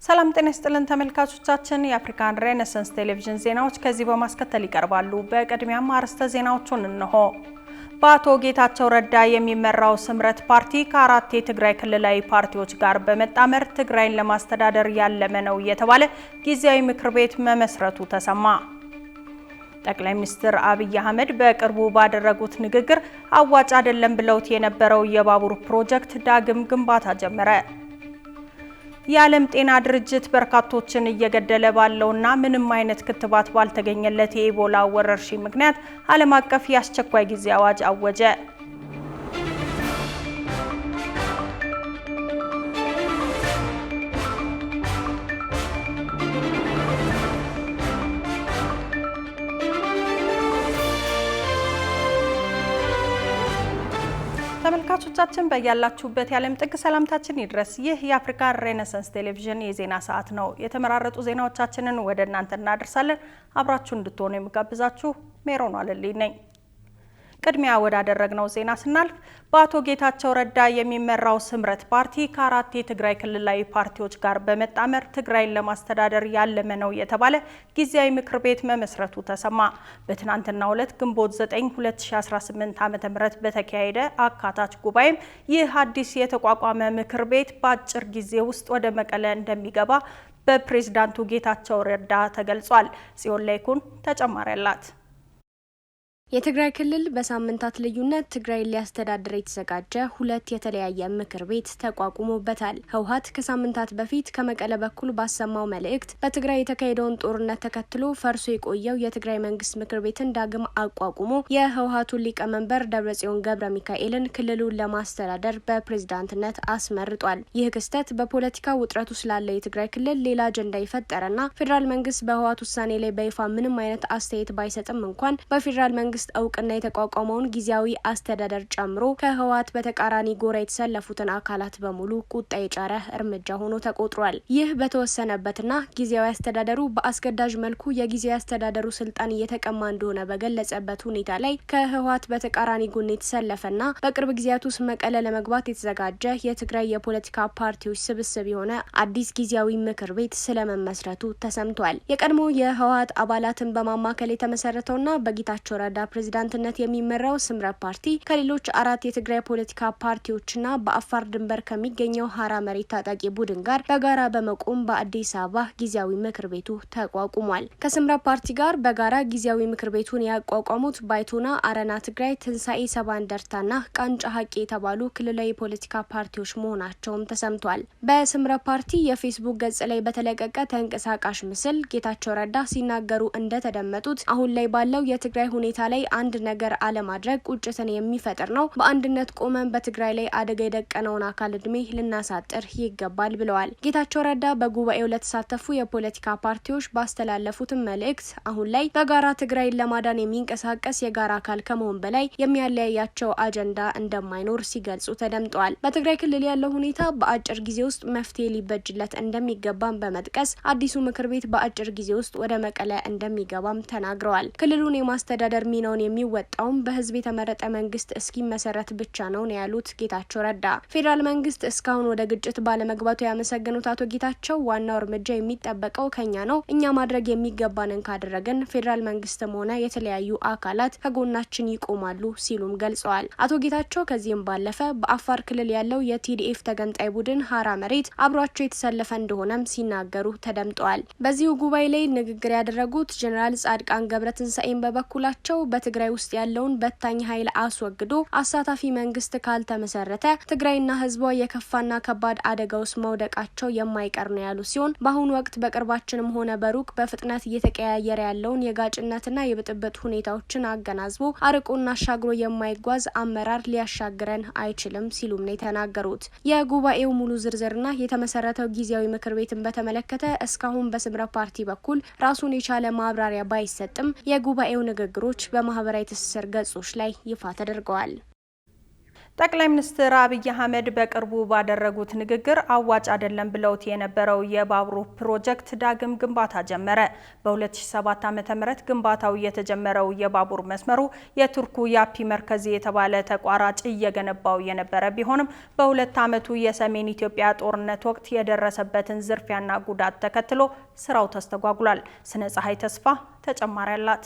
ሰላም ጤና ይስጥልን ተመልካቾቻችን የአፍሪካን ሬኔሳንስ ቴሌቪዥን ዜናዎች ከዚህ በማስከተል ይቀርባሉ። በቅድሚያም አርዕስተ ዜናዎቹን እንሆ። በአቶ ጌታቸው ረዳ የሚመራው ስምረት ፓርቲ ከአራት የትግራይ ክልላዊ ፓርቲዎች ጋር በመጣመር ትግራይን ለማስተዳደር ያለመ ነው የተባለ ጊዜያዊ ምክር ቤት መመስረቱ ተሰማ። ጠቅላይ ሚኒስትር አብይ አህመድ በቅርቡ ባደረጉት ንግግር አዋጭ አይደለም ብለውት የነበረው የባቡር ፕሮጀክት ዳግም ግንባታ ጀመረ። የዓለም ጤና ድርጅት በርካቶችን እየገደለ ባለውና ምንም አይነት ክትባት ባልተገኘለት የኢቦላ ወረርሽኝ ምክንያት ዓለም አቀፍ የአስቸኳይ ጊዜ አዋጅ አወጀ። ተመልካቾቻችን በያላችሁበት የዓለም ጥግ ሰላምታችን ይድረስ። ይህ የአፍሪካ ሬኔሳንስ ቴሌቪዥን የዜና ሰዓት ነው። የተመራረጡ ዜናዎቻችንን ወደ እናንተ እናደርሳለን። አብራችሁ እንድትሆኑ የምጋብዛችሁ ሜሮን አለልኝ ነኝ። ቅድሚያ ወዳደረግነው ዜና ስናልፍ በአቶ ጌታቸው ረዳ የሚመራው ስምረት ፓርቲ ከአራት የትግራይ ክልላዊ ፓርቲዎች ጋር በመጣመር ትግራይን ለማስተዳደር ያለመ ነው የተባለ ጊዜያዊ ምክር ቤት መመስረቱ ተሰማ። በትናንትናው ዕለት ግንቦት 9 2018 ዓ.ም በተካሄደ አካታች ጉባኤም ይህ አዲስ የተቋቋመ ምክር ቤት በአጭር ጊዜ ውስጥ ወደ መቀለ እንደሚገባ በፕሬዝዳንቱ ጌታቸው ረዳ ተገልጿል። ጽዮን ላይኩን ተጨማሪ አላት። የትግራይ ክልል በሳምንታት ልዩነት ትግራይን ሊያስተዳድር የተዘጋጀ ሁለት የተለያየ ምክር ቤት ተቋቁሞበታል። ህወሓት ከሳምንታት በፊት ከመቀለ በኩል ባሰማው መልእክት በትግራይ የተካሄደውን ጦርነት ተከትሎ ፈርሶ የቆየው የትግራይ መንግስት ምክር ቤትን ዳግም አቋቁሞ የህወሓቱን ሊቀመንበር ደብረጽዮን ገብረ ሚካኤልን ክልሉን ለማስተዳደር በፕሬዝዳንትነት አስመርጧል። ይህ ክስተት በፖለቲካ ውጥረቱ ስላለ የትግራይ ክልል ሌላ አጀንዳ የፈጠረና ፌዴራል መንግስት በህወሓት ውሳኔ ላይ በይፋ ምንም አይነት አስተያየት ባይሰጥም እንኳን በፌዴራል መንግስት እውቅና የተቋቋመውን ጊዜያዊ አስተዳደር ጨምሮ ከህወሓት በተቃራኒ ጎራ የተሰለፉትን አካላት በሙሉ ቁጣ የጫረ እርምጃ ሆኖ ተቆጥሯል። ይህ በተወሰነበትና ጊዜያዊ አስተዳደሩ በአስገዳጅ መልኩ የጊዜያዊ አስተዳደሩ ስልጣን እየተቀማ እንደሆነ በገለጸበት ሁኔታ ላይ ከህወሓት በተቃራኒ ጎን የተሰለፈና በቅርብ ጊዜያት ውስጥ መቀለ ለመግባት የተዘጋጀ የትግራይ የፖለቲካ ፓርቲዎች ስብስብ የሆነ አዲስ ጊዜያዊ ምክር ቤት ስለመመስረቱ ተሰምቷል። የቀድሞ የህወሓት አባላትን በማማከል የተመሰረተውና በጌታቸው ረዳ ፕሬዝዳንትነት የሚመራው ስምረት ፓርቲ ከሌሎች አራት የትግራይ ፖለቲካ ፓርቲዎችና በአፋር ድንበር ከሚገኘው ሀራ መሬት ታጣቂ ቡድን ጋር በጋራ በመቆም በአዲስ አበባ ጊዜያዊ ምክር ቤቱ ተቋቁሟል። ከስምረት ፓርቲ ጋር በጋራ ጊዜያዊ ምክር ቤቱን ያቋቋሙት ባይቶና፣ አረና ትግራይ፣ ትንሳኤ ሰባ እንደርታና ቃንጫ ሀቂ የተባሉ ክልላዊ ፖለቲካ ፓርቲዎች መሆናቸውም ተሰምቷል። በስምረት ፓርቲ የፌስቡክ ገጽ ላይ በተለቀቀ ተንቀሳቃሽ ምስል ጌታቸው ረዳ ሲናገሩ እንደተደመጡት አሁን ላይ ባለው የትግራይ ሁኔታ ላይ አንድ ነገር አለማድረግ ቁጭትን የሚፈጥር ነው። በአንድነት ቆመን በትግራይ ላይ አደጋ የደቀነውን አካል እድሜ ልናሳጥር ይገባል ብለዋል። ጌታቸው ረዳ በጉባኤው ለተሳተፉ የፖለቲካ ፓርቲዎች ባስተላለፉትም መልእክት አሁን ላይ በጋራ ትግራይን ለማዳን የሚንቀሳቀስ የጋራ አካል ከመሆን በላይ የሚያለያያቸው አጀንዳ እንደማይኖር ሲገልጹ ተደምጠዋል። በትግራይ ክልል ያለው ሁኔታ በአጭር ጊዜ ውስጥ መፍትሄ ሊበጅለት እንደሚገባም በመጥቀስ አዲሱ ምክር ቤት በአጭር ጊዜ ውስጥ ወደ መቀለ እንደሚገባም ተናግረዋል። ክልሉን የማስተዳደር ሚናውን የሚወጣውም በህዝብ የተመረጠ መንግስት እስኪመሰረት ብቻ ነው ያሉት ጌታቸው ረዳ ፌዴራል መንግስት እስካሁን ወደ ግጭት ባለመግባቱ ያመሰገኑት አቶ ጌታቸው ዋናው እርምጃ የሚጠበቀው ከኛ ነው፣ እኛ ማድረግ የሚገባንን ካደረገን ፌዴራል መንግስትም ሆነ የተለያዩ አካላት ከጎናችን ይቆማሉ ሲሉም ገልጸዋል። አቶ ጌታቸው ከዚህም ባለፈ በአፋር ክልል ያለው የቲዲኤፍ ተገንጣይ ቡድን ሀራ መሬት አብሯቸው የተሰለፈ እንደሆነም ሲናገሩ ተደምጠዋል። በዚሁ ጉባኤ ላይ ንግግር ያደረጉት ጀነራል ጻድቃን ገብረትንሳኤን በበኩላቸው በትግራይ ውስጥ ያለውን በታኝ ኃይል አስወግዶ አሳታፊ መንግስት ካልተመሰረተ ትግራይና ህዝቧ የከፋና ከባድ አደጋ ውስጥ መውደቃቸው የማይቀር ነው ያሉ ሲሆን በአሁኑ ወቅት በቅርባችንም ሆነ በሩቅ በፍጥነት እየተቀያየረ ያለውን የጋጭነትና የብጥብጥ ሁኔታዎችን አገናዝቦ አርቆና አሻግሮ የማይጓዝ አመራር ሊያሻግረን አይችልም ሲሉም ነው የተናገሩት። የጉባኤው ሙሉ ዝርዝርና የተመሰረተው ጊዜያዊ ምክር ቤትን በተመለከተ እስካሁን በስምረት ፓርቲ በኩል ራሱን የቻለ ማብራሪያ ባይሰጥም የጉባኤው ንግግሮች በማህበራዊ ትስስር ገጾች ላይ ይፋ ተደርገዋል። ጠቅላይ ሚኒስትር አብይ አህመድ በቅርቡ ባደረጉት ንግግር አዋጭ አይደለም ብለውት የነበረው የባቡር ፕሮጀክት ዳግም ግንባታ ጀመረ። በ2007 ዓ.ም ግንባታው የተጀመረው የባቡር መስመሩ የቱርኩ ያፒ መርከዚ የተባለ ተቋራጭ እየገነባው የነበረ ቢሆንም በሁለት ዓመቱ የሰሜን ኢትዮጵያ ጦርነት ወቅት የደረሰበትን ዝርፊያና ጉዳት ተከትሎ ስራው ተስተጓጉሏል። ስነ ፀሐይ ተስፋ ተጨማሪ አላት።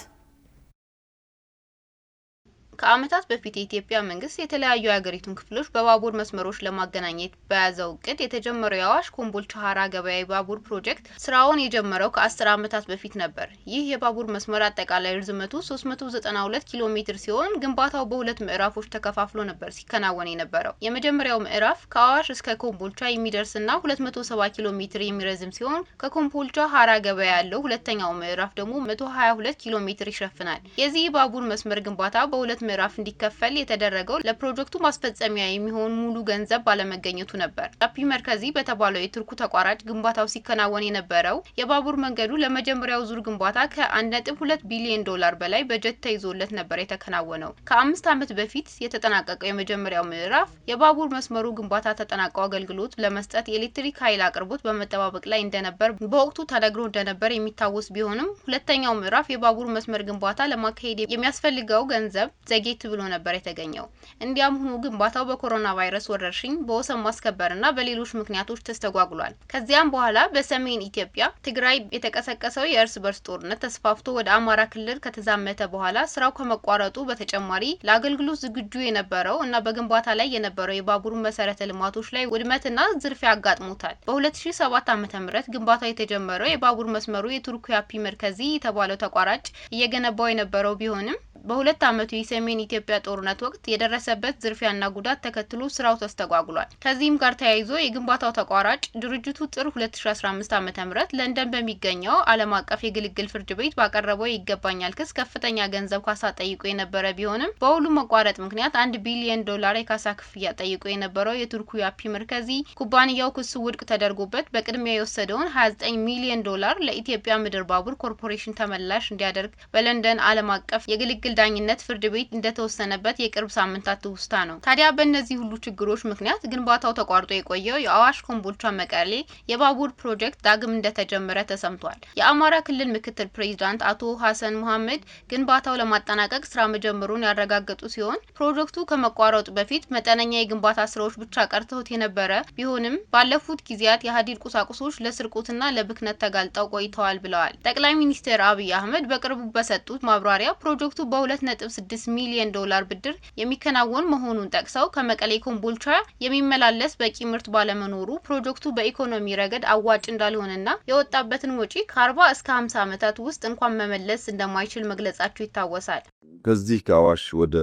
ከዓመታት በፊት የኢትዮጵያ መንግስት የተለያዩ የሀገሪቱን ክፍሎች በባቡር መስመሮች ለማገናኘት በያዘው እቅድ የተጀመረው የአዋሽ ኮምቦልቻ ሀራ ገበያ የባቡር ፕሮጀክት ስራውን የጀመረው ከ10 ዓመታት በፊት ነበር። ይህ የባቡር መስመር አጠቃላይ ርዝመቱ 392 ኪሎ ሜትር ሲሆን ግንባታው በሁለት ምዕራፎች ተከፋፍሎ ነበር ሲከናወን የነበረው። የመጀመሪያው ምዕራፍ ከአዋሽ እስከ ኮምቦልቻ የሚደርስና 270 ኪሎ ሜትር የሚረዝም ሲሆን ከኮምቦልቻ ሀራ ገበያ ያለው ሁለተኛው ምዕራፍ ደግሞ 122 ኪሎ ሜትር ይሸፍናል። የዚህ ባቡር መስመር ግንባታ በሁለት ምዕራፍ እንዲከፈል የተደረገው ለፕሮጀክቱ ማስፈጸሚያ የሚሆን ሙሉ ገንዘብ ባለመገኘቱ ነበር። ያፒ መርከዚ በተባለው የቱርኩ ተቋራጭ ግንባታው ሲከናወን የነበረው የባቡር መንገዱ ለመጀመሪያው ዙር ግንባታ ከ1.2 ቢሊዮን ዶላር በላይ በጀት ተይዞለት ነበር የተከናወነው። ከ5 ዓመት በፊት የተጠናቀቀው የመጀመሪያው ምዕራፍ የባቡር መስመሩ ግንባታ ተጠናቀው አገልግሎት ለመስጠት የኤሌክትሪክ ኃይል አቅርቦት በመጠባበቅ ላይ እንደነበር በወቅቱ ተነግሮ እንደነበር የሚታወስ ቢሆንም ሁለተኛው ምዕራፍ የባቡር መስመር ግንባታ ለማካሄድ የሚያስፈልገው ገንዘብ ዘጌት ብሎ ነበር የተገኘው። እንዲያም ሆኖ ግንባታው በኮሮና ቫይረስ ወረርሽኝ በወሰን ማስከበርና በሌሎች ምክንያቶች ተስተጓጉሏል። ከዚያም በኋላ በሰሜን ኢትዮጵያ ትግራይ የተቀሰቀሰው የእርስ በርስ ጦርነት ተስፋፍቶ ወደ አማራ ክልል ከተዛመተ በኋላ ስራው ከመቋረጡ በተጨማሪ ለአገልግሎት ዝግጁ የነበረው እና በግንባታ ላይ የነበረው የባቡር መሰረተ ልማቶች ላይ ውድመትና ዝርፊያ አጋጥሞታል። በ2007 ዓ.ም ግንባታው የተጀመረው የባቡር መስመሩ የቱርኩ ያፒ መርከዚ የተባለው ተቋራጭ እየገነባው የነበረው ቢሆንም በሁለት ዓመቱ የሰሜን ኢትዮጵያ ጦርነት ወቅት የደረሰበት ዝርፊያና ጉዳት ተከትሎ ስራው ተስተጓጉሏል። ከዚህም ጋር ተያይዞ የግንባታው ተቋራጭ ድርጅቱ ጥር 2015 ዓ.ም ለንደን በሚገኘው ዓለም አቀፍ የግልግል ፍርድ ቤት ባቀረበው ይገባኛል ክስ ከፍተኛ ገንዘብ ካሳ ጠይቆ የነበረ ቢሆንም በሁሉ መቋረጥ ምክንያት 1 ቢሊዮን ዶላር የካሳ ክፍያ ጠይቆ የነበረው የቱርኩ ያፒ መርከዚ ኩባንያው ክሱ ውድቅ ተደርጎበት በቅድሚያ የወሰደውን 29 ሚሊዮን ዶላር ለኢትዮጵያ ምድር ባቡር ኮርፖሬሽን ተመላሽ እንዲያደርግ በለንደን ዓለም አቀፍ የግልግል ዳኝነት ፍርድ ቤት እንደተወሰነበት የቅርብ ሳምንታት ውስታ ነው። ታዲያ በእነዚህ ሁሉ ችግሮች ምክንያት ግንባታው ተቋርጦ የቆየው የአዋሽ ኮምቦልቻ መቀሌ የባቡር ፕሮጀክት ዳግም እንደተጀመረ ተሰምቷል። የአማራ ክልል ምክትል ፕሬዝዳንት አቶ ሀሰን መሐመድ ግንባታው ለማጠናቀቅ ስራ መጀመሩን ያረጋገጡ ሲሆን ፕሮጀክቱ ከመቋረጡ በፊት መጠነኛ የግንባታ ስራዎች ብቻ ቀርተውት የነበረ ቢሆንም ባለፉት ጊዜያት የሀዲድ ቁሳቁሶች ለስርቆትና ለብክነት ተጋልጠው ቆይተዋል ብለዋል። ጠቅላይ ሚኒስትር አብይ አህመድ በቅርቡ በሰጡት ማብራሪያ ፕሮጀክቱ በ2.6 ሚሊዮን ዶላር ብድር የሚከናወን መሆኑን ጠቅሰው ከመቀሌ ኮምቦልቻ የሚመላለስ በቂ ምርት ባለመኖሩ ፕሮጀክቱ በኢኮኖሚ ረገድ አዋጭ እንዳልሆነና የወጣበትን ወጪ ከ40 እስከ 50 ዓመታት ውስጥ እንኳን መመለስ እንደማይችል መግለጻቸው ይታወሳል። ከዚህ ከአዋሽ ወደ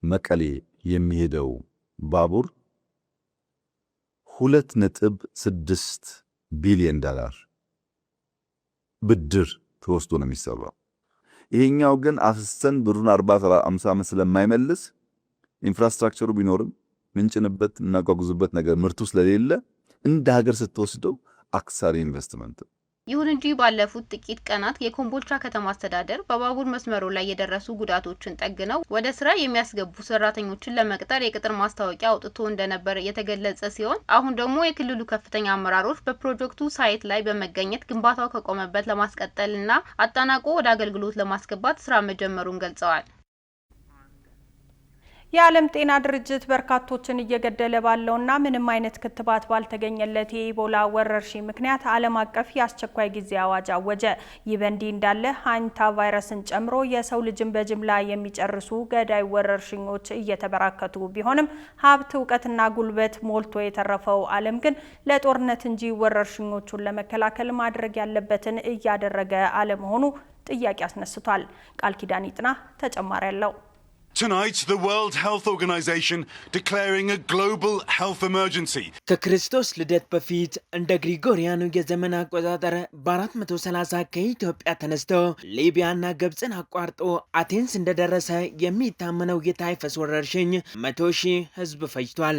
መቀሌ የሚሄደው ባቡር 2.6 ቢሊዮን ዶላር ብድር ተወስዶ ነው የሚሰራው። ይሄኛው ግን አፍሰን ብሩን 40-50 ዓመት ስለማይመልስ ኢንፍራስትራክቸሩ ቢኖርም ምንጭንበት እናጓጉዝበት ነገር ምርቱ ስለሌለ እንደ ሀገር ስትወስደው አክሳሪ ኢንቨስትመንት። ይሁን እንጂ ባለፉት ጥቂት ቀናት የኮምቦልቻ ከተማ አስተዳደር በባቡር መስመሩ ላይ የደረሱ ጉዳቶችን ጠግነው ወደ ስራ የሚያስገቡ ሰራተኞችን ለመቅጠር የቅጥር ማስታወቂያ አውጥቶ እንደነበር የተገለጸ ሲሆን አሁን ደግሞ የክልሉ ከፍተኛ አመራሮች በፕሮጀክቱ ሳይት ላይ በመገኘት ግንባታው ከቆመበት ለማስቀጠልና አጠናቆ ወደ አገልግሎት ለማስገባት ስራ መጀመሩን ገልጸዋል። የዓለም ጤና ድርጅት በርካቶችን እየገደለ ባለውና ምንም አይነት ክትባት ባልተገኘለት የኢቦላ ወረርሽኝ ምክንያት ዓለም አቀፍ የአስቸኳይ ጊዜ አዋጅ አወጀ። ይህ በእንዲህ እንዳለ ሃንታ ቫይረስን ጨምሮ የሰው ልጅን በጅምላ የሚጨርሱ ገዳይ ወረርሽኞች እየተበራከቱ ቢሆንም ሀብት፣ እውቀትና ጉልበት ሞልቶ የተረፈው ዓለም ግን ለጦርነት እንጂ ወረርሽኞቹን ለመከላከል ማድረግ ያለበትን እያደረገ አለመሆኑ ጥያቄ አስነስቷል። ቃል ኪዳን ይጥና ተጨማሪ ያለው Tonight, the World Health Organization declaring a global health emergency. ከክርስቶስ ልደት በፊት እንደ ግሪጎሪያኑ የዘመን አቆጣጠር በ430 ከኢትዮጵያ ተነስቶ ሊቢያና ግብፅን አቋርጦ አቴንስ እንደደረሰ የሚታመነው የታይፈስ ወረርሽኝ 100,000 ሕዝብ ፈጅቷል።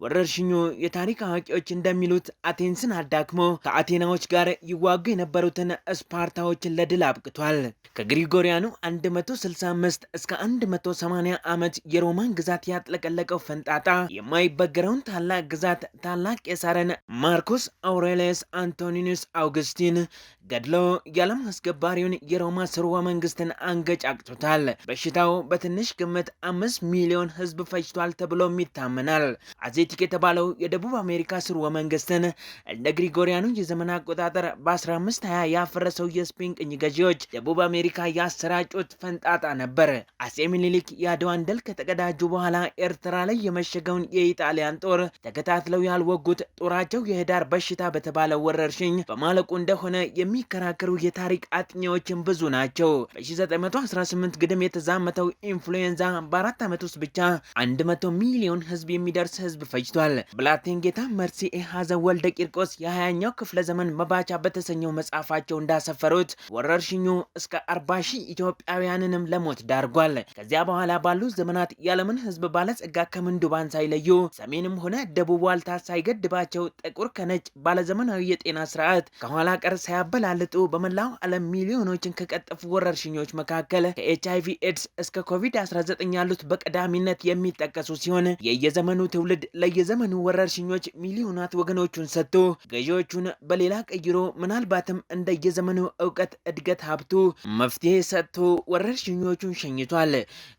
ወረርሽኙ የታሪክ አዋቂዎች እንደሚሉት አቴንስን አዳክሞ ከአቴናዎች ጋር ይዋጉ የነበሩትን ስፓርታዎችን ለድል አብቅቷል። ከግሪጎሪያኑ 165 እስከ 180 የ80 ዓመት የሮማን ግዛት ያጥለቀለቀው ፈንጣጣ የማይበገረውን ታላቅ ግዛት ታላቅ ቄሳርን ማርኮስ አውሬሊየስ አንቶኒኑስ አውግስቲን ገድሎ የዓለም አስገባሪውን የሮማ ስርወ መንግስትን አንገጫግቶታል። በሽታው በትንሽ ግምት 5 ሚሊዮን ህዝብ ፈጅቷል ተብሎም ይታመናል። አዜቲክ የተባለው የደቡብ አሜሪካ ስርወ መንግስትን እንደ ግሪጎሪያኑ የዘመን አቆጣጠር በ1520 ያፈረሰው የስፔን ቅኝ ገዢዎች ደቡብ አሜሪካ ያሰራጩት ፈንጣጣ ነበር። አጼ ምኒልክ የአድዋን ድል ከተቀዳጁ በኋላ ኤርትራ ላይ የመሸገውን የኢጣሊያን ጦር ተከታትለው ያልወጉት ጦራቸው የህዳር በሽታ በተባለው ወረርሽኝ በማለቁ እንደሆነ የሚከራከሩ የታሪክ አጥኚዎችን ብዙ ናቸው። በ1918 ግድም የተዛመተው ኢንፍሉዌንዛ በ4 ዓመት ውስጥ ብቻ 100 ሚሊዮን ህዝብ የሚደርስ ህዝብ ፈጅቷል። ብላቴን ጌታ መርሲ ሀዘን ወልደ ቂርቆስ የ20ኛው ክፍለ ዘመን መባቻ በተሰኘው መጽሐፋቸው እንዳሰፈሩት ወረርሽኙ እስከ 40 ሺህ ኢትዮጵያውያንንም ለሞት ዳርጓል። ከዚያ በኋላ ባሉ ዘመናት የዓለምን ህዝብ ባለጸጋ ከምንዱባን ሳይለዩ ሰሜንም ሆነ ደቡብ ዋልታ ሳይገድባቸው ጥቁር ከነጭ ባለዘመናዊ የጤና ስርዓት ከኋላ ቀር ሳያበላልጡ በመላው ዓለም ሚሊዮኖችን ከቀጠፉ ወረርሽኞች መካከል ከኤችአይቪ ኤድስ እስከ ኮቪድ-19 ያሉት በቀዳሚነት የሚጠቀሱ ሲሆን የየዘመኑ ትውልድ ለየዘመኑ ወረርሽኞች ሚሊዮናት ወገኖቹን ሰጥቶ ገዢዎቹን በሌላ ቀይሮ ምናልባትም እንደየዘመኑ እውቀት እድገት ሀብቱ መፍትሄ ሰጥቶ ወረርሽኞቹን ሸኝቷል።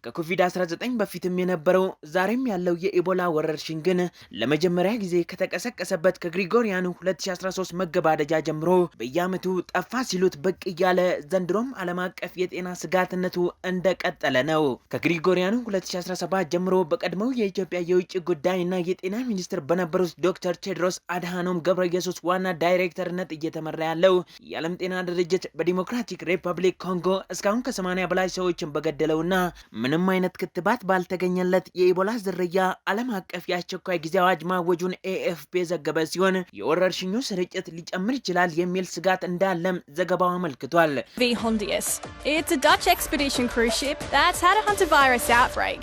ከኮቪድ-19 በፊትም የነበረው ዛሬም ያለው የኢቦላ ወረርሽኝ ግን ለመጀመሪያ ጊዜ ከተቀሰቀሰበት ከግሪጎሪያኑ 2013 መገባደጃ ጀምሮ በየዓመቱ ጠፋ ሲሉት ብቅ እያለ ዘንድሮም ዓለም አቀፍ የጤና ስጋትነቱ እንደቀጠለ ነው። ከግሪጎሪያኑ 2017 ጀምሮ በቀድሞው የኢትዮጵያ የውጭ ጉዳይና የጤና ሚኒስትር በነበሩት ዶክተር ቴድሮስ አድሃኖም ገብረ ኢየሱስ ዋና ዳይሬክተርነት እየተመራ ያለው የዓለም ጤና ድርጅት በዲሞክራቲክ ሪፐብሊክ ኮንጎ እስካሁን ከ80 በላይ ሰዎችን በገደለውና ምንም አይነት ክትባት ባልተገኘለት የኢቦላ ዝርያ ዓለም አቀፍ የአስቸኳይ ጊዜ አዋጅ ማወጁን ኤኤፍፒ ዘገበ ሲሆን የወረርሽኙ ስርጭት ሊጨምር ይችላል የሚል ስጋት እንዳለም ዘገባው አመልክቷል። V Hondius. It's a Dutch expedition cruise ship that's had a hantavirus outbreak.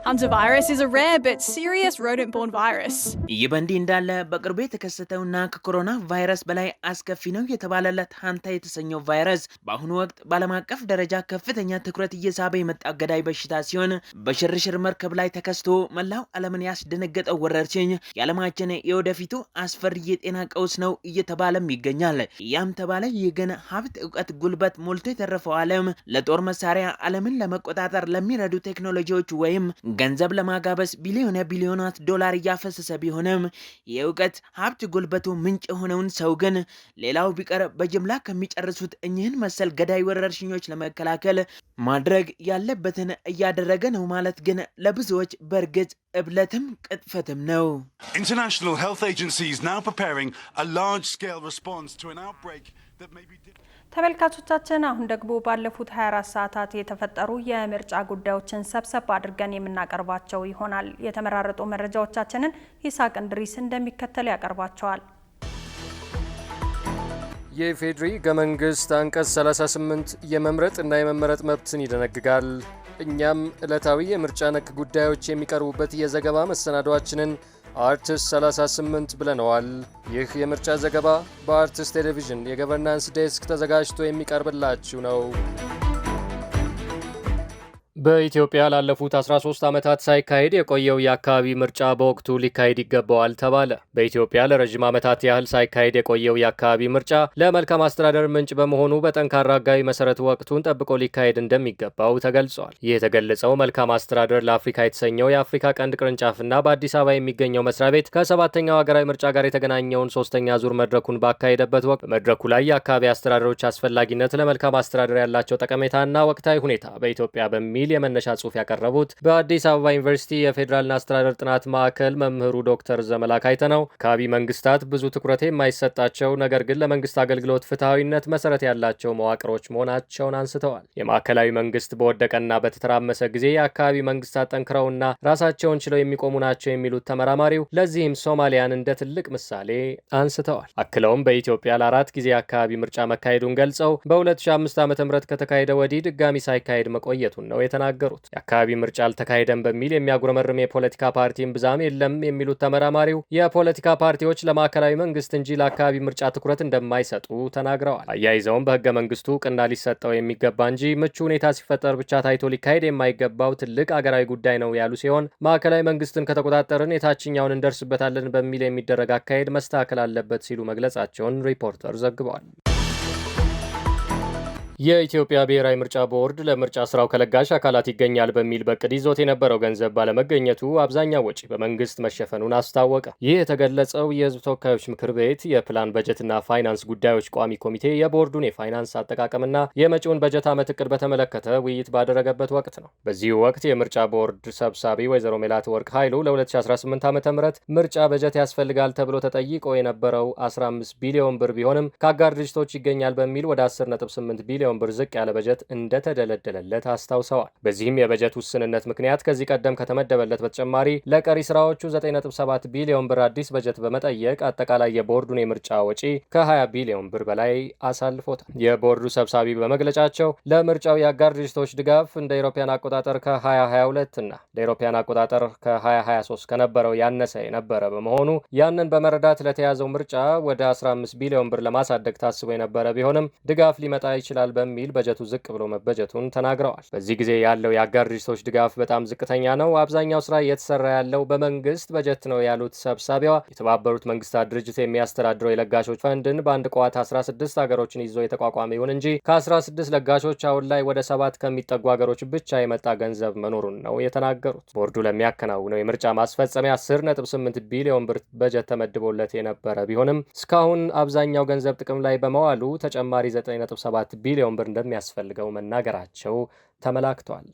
Hantavirus is a rare but serious rodent-borne virus. ይህ በእንዲህ እንዳለ በቅርቡ የተከሰተውና ከኮሮና ቫይረስ በላይ አስከፊ ነው የተባለለት ሃንታ የተሰኘው ቫይረስ በአሁኑ ወቅት በዓለም አቀፍ ደረጃ ከፍተኛ ትኩረት እየሳበ የመጣ ገዳይ በሽታ ሲሆን በሽርሽር መርከብ ላይ ተከስቶ መላው ዓለምን ያስደነገጠው ወረርሽኝ የዓለማችን የወደፊቱ አስፈሪ የጤና ቀውስ ነው እየተባለም ይገኛል። ያም ተባለ ይህ ግን ሀብት፣ እውቀት፣ ጉልበት ሞልቶ የተረፈው ዓለም ለጦር መሳሪያ ዓለምን ለመቆጣጠር ለሚረዱ ቴክኖሎጂዎች ወይም ገንዘብ ለማጋበስ ቢሊዮናት ዶላር እያፈሰሰ ቢሆንም የእውቀት ሀብት ጉልበቱ ምንጭ የሆነውን ሰው ግን ሌላው ቢቀር በጅምላ ከሚጨርሱት እኚህን መሰል ገዳይ ወረርሽኞች ለመከላከል ማድረግ ያለበትን እያደረገ ነው ማለት ግን ለብዙዎች በእርግጥ እብለትም ቅጥፈትም ነው። International health agencies now preparing a large-scale response to an outbreak that may be... ተመልካቾቻችን አሁን ደግሞ ባለፉት 24 ሰዓታት የተፈጠሩ የምርጫ ጉዳዮችን ሰብሰብ አድርገን የምናቀርባቸው ይሆናል። የተመራረጡ መረጃዎቻችንን ይሳቅ እንድሪስ እንደሚከተል ያቀርባቸዋል። የኢፌዴሪ ሕገ መንግስት አንቀጽ 38 የመምረጥ እና የመመረጥ መብትን ይደነግጋል። እኛም ዕለታዊ የምርጫ ነክ ጉዳዮች የሚቀርቡበት የዘገባ መሰናዷችንን አርትስ 38 ብለነዋል። ይህ የምርጫ ዘገባ በአርትስ ቴሌቪዥን የገቨርናንስ ዴስክ ተዘጋጅቶ የሚቀርብላችሁ ነው። በኢትዮጵያ ላለፉት 13 ዓመታት ሳይካሄድ የቆየው የአካባቢ ምርጫ በወቅቱ ሊካሄድ ይገባዋል ተባለ። በኢትዮጵያ ለረጅም ዓመታት ያህል ሳይካሄድ የቆየው የአካባቢ ምርጫ ለመልካም አስተዳደር ምንጭ በመሆኑ በጠንካራ ሕጋዊ መሰረት ወቅቱን ጠብቆ ሊካሄድ እንደሚገባው ተገልጿል። ይህ የተገለጸው መልካም አስተዳደር ለአፍሪካ የተሰኘው የአፍሪካ ቀንድ ቅርንጫፍና በአዲስ አበባ የሚገኘው መስሪያ ቤት ከ7ኛው ሀገራዊ ምርጫ ጋር የተገናኘውን 3ኛ ዙር መድረኩን ባካሄደበት ወቅት በመድረኩ ላይ የአካባቢ አስተዳደሮች አስፈላጊነት፣ ለመልካም አስተዳደር ያላቸው ጠቀሜታና ወቅታዊ ሁኔታ በኢትዮጵያ በሚል የመነሻ ጽሑፍ ያቀረቡት በአዲስ አበባ ዩኒቨርሲቲ የፌዴራልና አስተዳደር ጥናት ማዕከል መምህሩ ዶክተር ዘመላክ አይተነው አካባቢ መንግስታት ብዙ ትኩረት የማይሰጣቸው ነገር ግን ለመንግስት አገልግሎት ፍትሐዊነት መሰረት ያላቸው መዋቅሮች መሆናቸውን አንስተዋል። የማዕከላዊ መንግስት በወደቀና በተተራመሰ ጊዜ የአካባቢ መንግስታት ጠንክረውና ራሳቸውን ችለው የሚቆሙ ናቸው የሚሉት ተመራማሪው ለዚህም ሶማሊያን እንደ ትልቅ ምሳሌ አንስተዋል። አክለውም በኢትዮጵያ ለ4 ጊዜ የአካባቢ ምርጫ መካሄዱን ገልጸው በ2005 ዓ.ም ከተካሄደ ወዲህ ድጋሚ ሳይካሄድ መቆየቱን ነው የተናገሩት። የተናገሩት። የአካባቢ ምርጫ አልተካሄደም በሚል የሚያጉረመርም የፖለቲካ ፓርቲም ብዛም የለም የሚሉት ተመራማሪው የፖለቲካ ፓርቲዎች ለማዕከላዊ መንግስት እንጂ ለአካባቢ ምርጫ ትኩረት እንደማይሰጡ ተናግረዋል። አያይዘውም በህገ መንግስቱ እውቅና ሊሰጠው የሚገባ እንጂ ምቹ ሁኔታ ሲፈጠር ብቻ ታይቶ ሊካሄድ የማይገባው ትልቅ አገራዊ ጉዳይ ነው ያሉ ሲሆን ማዕከላዊ መንግስትን ከተቆጣጠርን የታችኛውን እንደርስበታለን በሚል የሚደረግ አካሄድ መስተካከል አለበት ሲሉ መግለጻቸውን ሪፖርተር ዘግቧል። የኢትዮጵያ ብሔራዊ ምርጫ ቦርድ ለምርጫ ስራው ከለጋሽ አካላት ይገኛል በሚል በቅድ ይዞት የነበረው ገንዘብ ባለመገኘቱ አብዛኛው ወጪ በመንግስት መሸፈኑን አስታወቀ። ይህ የተገለጸው የህዝብ ተወካዮች ምክር ቤት የፕላን በጀትና ፋይናንስ ጉዳዮች ቋሚ ኮሚቴ የቦርዱን የፋይናንስ አጠቃቀምና የመጪውን በጀት ዓመት እቅድ በተመለከተ ውይይት ባደረገበት ወቅት ነው። በዚህ ወቅት የምርጫ ቦርድ ሰብሳቢ ወይዘሮ ሜላትወርቅ ኃይሉ ለ2018 ዓ.ም ምርጫ በጀት ያስፈልጋል ተብሎ ተጠይቆ የነበረው 15 ቢሊዮን ብር ቢሆንም ከአጋር ድርጅቶች ይገኛል በሚል ወደ 10.8 ቢሊዮን ብር ዝቅ ያለ በጀት እንደተደለደለለት አስታውሰዋል። በዚህም የበጀት ውስንነት ምክንያት ከዚህ ቀደም ከተመደበለት በተጨማሪ ለቀሪ ስራዎቹ 9.7 ቢሊዮን ብር አዲስ በጀት በመጠየቅ አጠቃላይ የቦርዱን የምርጫ ወጪ ከ20 ቢሊዮን ብር በላይ አሳልፎታል። የቦርዱ ሰብሳቢ በመግለጫቸው ለምርጫው የአጋር ድርጅቶች ድጋፍ እንደ አውሮፓውያን አቆጣጠር ከ2022 እና ለአውሮፓውያን አቆጣጠር ከ2023 ከነበረው ያነሰ የነበረ በመሆኑ ያንን በመረዳት ለተያዘው ምርጫ ወደ 15 ቢሊዮን ብር ለማሳደግ ታስቦ የነበረ ቢሆንም ድጋፍ ሊመጣ ይችላል በሚል በጀቱ ዝቅ ብሎ መበጀቱን ተናግረዋል። በዚህ ጊዜ ያለው የአጋር ድርጅቶች ድጋፍ በጣም ዝቅተኛ ነው፣ አብዛኛው ስራ እየተሰራ ያለው በመንግስት በጀት ነው ያሉት ሰብሳቢዋ የተባበሩት መንግስታት ድርጅት የሚያስተዳድረው የለጋሾች ፈንድን በአንድ ቋት 16 ሀገሮችን ይዞ የተቋቋመ ይሁን እንጂ ከ16 ለጋሾች አሁን ላይ ወደ 7 ከሚጠጉ ሀገሮች ብቻ የመጣ ገንዘብ መኖሩን ነው የተናገሩት። ቦርዱ ለሚያከናውነው የምርጫ ማስፈጸሚያ 10.8 ቢሊዮን ብር በጀት ተመድቦለት የነበረ ቢሆንም እስካሁን አብዛኛው ገንዘብ ጥቅም ላይ በመዋሉ ተጨማሪ 9.7 ቢሊዮን ብር እንደሚያስፈልገው መናገራቸው ተመላክቷል።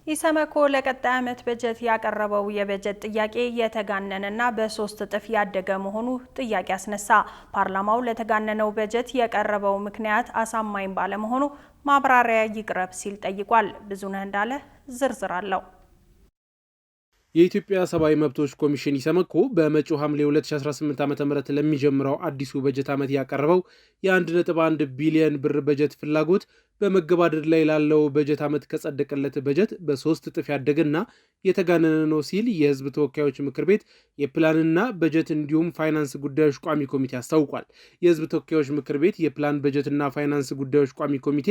ኢሰመኮ ለቀጣይ ዓመት በጀት ያቀረበው የበጀት ጥያቄ የተጋነነና በ3 እጥፍ ያደገ መሆኑ ጥያቄ አስነሳ። ፓርላማው ለተጋነነው በጀት የቀረበው ምክንያት አሳማኝ ባለመሆኑ ማብራሪያ ይቅረብ ሲል ጠይቋል። ብዙነህ እንዳለ ዝርዝር አለው። የኢትዮጵያ ሰብአዊ መብቶች ኮሚሽን ኢሰመኮ በመጪው ሐምሌ 2018 ዓ.ም ለሚጀምረው አዲሱ በጀት ዓመት ያቀረበው የ1.1 ቢሊዮን ብር በጀት ፍላጎት በመገባደድ ላይ ላለው በጀት ዓመት ከጸደቀለት በጀት በ3 እጥፍ ያደገና የተጋነነ ነው ሲል የሕዝብ ተወካዮች ምክር ቤት የፕላንና በጀት እንዲሁም ፋይናንስ ጉዳዮች ቋሚ ኮሚቴ አስታውቋል። የሕዝብ ተወካዮች ምክር ቤት የፕላን በጀትና ፋይናንስ ጉዳዮች ቋሚ ኮሚቴ